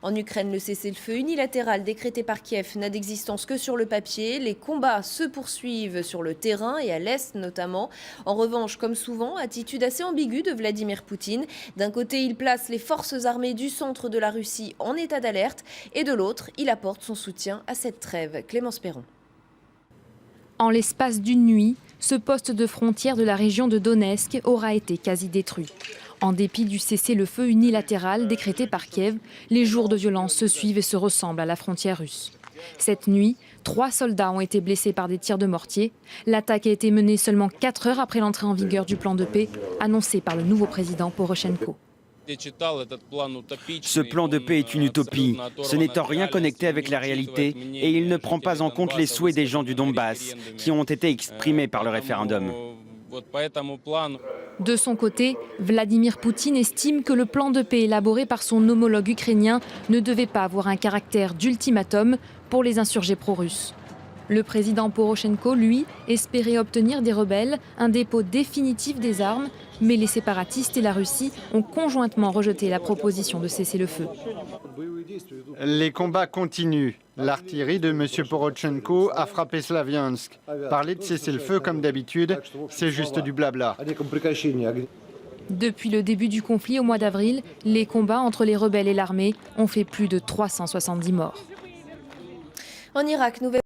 En Ukraine, le cessez-le-feu unilatéral décrété par Kiev n'a d'existence que sur le papier. Les combats se poursuivent sur le terrain et à l'Est notamment. En revanche, comme souvent, attitude assez ambiguë de Vladimir Poutine. D'un côté, il place les forces armées du centre de la Russie en état d'alerte et de l'autre, il apporte son soutien à cette trêve. Clémence Perron. En l'espace d'une nuit, ce poste de frontière de la région de Donetsk aura été quasi détruit. En dépit du cessez-le-feu unilatéral décrété par Kiev, les jours de violence se suivent et se ressemblent à la frontière russe. Cette nuit, 3 soldats ont été blessés par des tirs de mortier. L'attaque a été menée seulement 4 heures après l'entrée en vigueur du plan de paix annoncé par le nouveau président Porochenko. Ce plan de paix est une utopie. Ce n'est en rien connecté avec la réalité et il ne prend pas en compte les souhaits des gens du Donbass qui ont été exprimés par le référendum. De son côté, Vladimir Poutine estime que le plan de paix élaboré par son homologue ukrainien ne devait pas avoir un caractère d'ultimatum pour les insurgés pro-russes. Le président Porochenko, lui, espérait obtenir des rebelles un dépôt définitif des armes, mais les séparatistes et la Russie ont conjointement rejeté la proposition de cessez-le-feu. Les combats continuent. L'artillerie de M. Porochenko a frappé Slaviansk. Parler de cessez-le-feu comme d'habitude, c'est juste du blabla. Depuis le début du conflit au mois d'avril, les combats entre les rebelles et l'armée ont fait plus de 370 morts. En Irak, nouvelle